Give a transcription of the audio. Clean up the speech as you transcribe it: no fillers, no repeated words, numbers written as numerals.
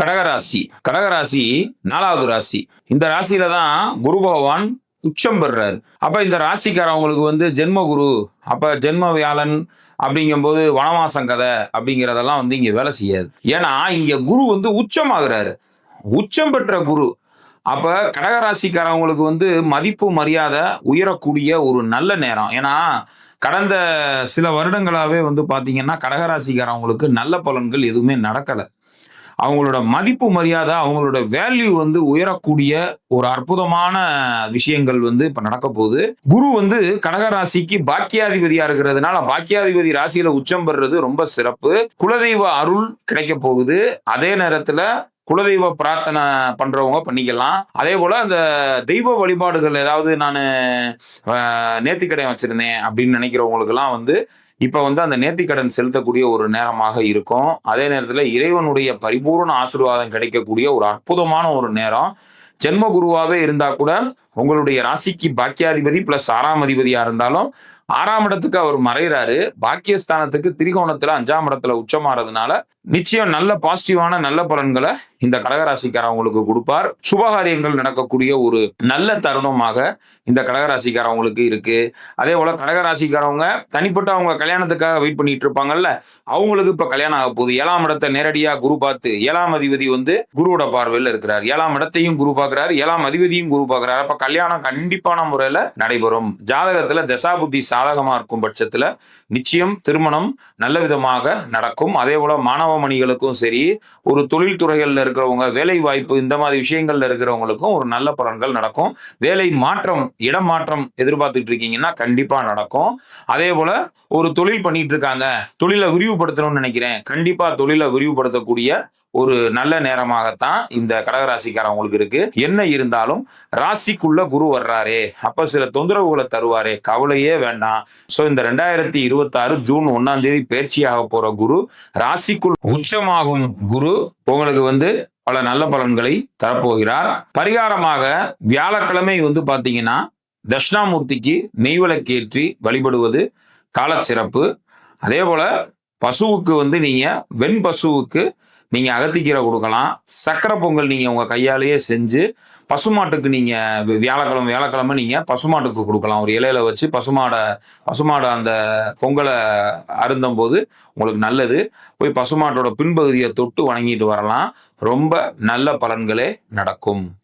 கடகராசி. கடகராசி 4வது ராசி. இந்த ராசியில தான் குரு பகவான் உச்சம் பெறுறாரு. அப்ப இந்த ராசிக்காரவங்களுக்கு ஜென்ம குரு, அப்ப ஜென்ம வியாழன் அப்படிங்கும்போது வனவாசம் கதை அப்படிங்கிறதெல்லாம் இங்க வேலை செய்யாது. ஏன்னா இங்க குரு உச்சமாகிறாரு. உச்சம் பெற்ற குரு. அப்ப கடகராசிக்காரவங்களுக்கு மதிப்பு மரியாதை உயரக்கூடிய ஒரு நல்ல நேரம். ஏன்னா கடந்த சில வருடங்களாவே பாத்தீங்கன்னா கடகராசிக்காரவங்களுக்கு நல்ல பலன்கள் எதுவுமே நடக்கல. அவங்களோட மதிப்பு மரியாதை, அவங்களோட வேல்யூ உயரக்கூடிய ஒரு அற்புதமான விஷயங்கள் இப்ப நடக்க போகுது. குரு கடகராசிக்கு பாக்கியாதிபதியா இருக்கிறதுனால, பாக்கியாதிபதி ராசியில உச்சம் பெறுறது ரொம்ப சிறப்பு. குலதெய்வ அருள் கிடைக்க போகுது. அதே நேரத்துல குலதெய்வ பிரார்த்தனை பண்றவங்க பண்ணிக்கலாம். அதே போல அந்த தெய்வ வழிபாடுகள், ஏதாவது நான் நேர்த்திக்கடன் வச்சிருந்தேன் அப்படின்னு நினைக்கிறவங்களுக்கு எல்லாம் இப்ப அந்த நேர்த்திக்கடன் செலுத்தக்கூடிய ஒரு நேரமாக இருக்கும். அதே நேரத்துல இறைவனுடைய பரிபூர்ண ஆசீர்வாதம் கிடைக்கக்கூடிய ஒரு அற்புதமான ஒரு நேரம். ஜென்ம குருவாவே இருந்தா கூட உங்களுடைய ராசிக்கு பாக்கியாதிபதி பிளஸ் 6ஆம் அதிபதியா இருந்தாலும் 6ஆம் இடத்துக்கு அவர் மறைகிறாரு. பாக்கியஸ்தானத்துக்கு திரிகோணத்துல 5ஆம் இடத்துல உச்சமாறதுனால நிச்சயம் நல்ல பாசிட்டிவான நல்ல பலன்களை இந்த கடகராசிக்காரவங்களுக்கு கொடுப்பார். சுபகாரியங்கள் நடக்கக்கூடிய ஒரு நல்ல தருணமாக இந்த கடகராசிக்காரவங்களுக்கு இருக்கு. அதே போல கடகராசிக்காரவங்க தனிப்பட்ட அவங்க கல்யாணத்துக்காக வெயிட் பண்ணிட்டு இருப்பாங்கல்ல, அவங்களுக்கு இப்ப கல்யாணம் ஆக போகுது. 7ஆம் இடத்தை நேரடியா குரு பார்த்து, 7ஆம் அதிபதி குருவோட பார்வையில் இருக்கிறார். 7ஆம் இடத்தையும் குரு பார்க்கிறார், 7ஆம் அதிபதியும் குரு பார்க்கிறார். அப்ப கல்யாணம் கண்டிப்பான முறையில நடைபெறும். ஜாதகத்துல தசாபுத்தி சாதகமா இருக்கும் பட்சத்துல நிச்சயம் திருமணம் நல்ல விதமாக நடக்கும். அதே போல மாணவ மணிகளுக்கும் சரி, ஒரு தொழில் துறைகள்ல இருக்கிறவங்க, வேலை வாய்ப்பு இந்த மாதிரி விஷயங்கள்ல இருக்கிறவங்களுக்கும் ஒரு நல்ல பலன்கள் நடக்கும். வேலை மாற்றம், இடம் மாற்றம் எதிர்பார்த்துட்டு இருக்கீங்கன்னா கண்டிப்பா நடக்கும். அதே போல ஒரு தொழில் பண்ணிட்டு இருக்காங்க, தொழிலை விரிவுபடுத்தணும்னு நினைக்கிறேன், கண்டிப்பா தொழிலை விரிவுபடுத்தக்கூடிய ஒரு நல்ல நேரமாகத்தான் இந்த கடகராசிக்காரவங்களுக்கு இருக்கு. என்ன இருந்தாலும் ராசிக்குள்ள குரு வர்றாரே, அப்ப சில தொந்தரவுகளை தருவாரே, கவலையே வேண்டாம். சோ இந்த 2026 ஜூன் 1ஆம் தேதி பயிற்சியாக போற குரு, ராசிக்குள் உச்சமாகும் குரு உங்களுக்கு பல நல்ல பலன்களை தரப்போகிறார். பரிகாரமாக வியாழக்கிழமை பாத்தீங்கன்னா தட்சிணாமூர்த்திக்கு நெய்விளக்கேற்றி வழிபடுவது கால சிறப்பு. அதே போல பசுவுக்கு நீங்க வெண் பசுவுக்கு நீங்க அகத்திக்கீரை கொடுக்கலாம். சக்கரை பொங்கல் நீங்க உங்க கையாலேயே செஞ்சு பசுமாட்டுக்கு நீங்க வியாழக்கிழமை நீங்க பசுமாட்டுக்கு கொடுக்கலாம். ஒரு இலையில வச்சு பசுமாட அந்த பொங்கலை அருந்தும் போது உங்களுக்கு நல்லது. போய் பசுமாட்டோட பின்பகுதியை தொட்டு வணங்கிட்டு வரலாம். ரொம்ப நல்ல பலன்களே நடக்கும்.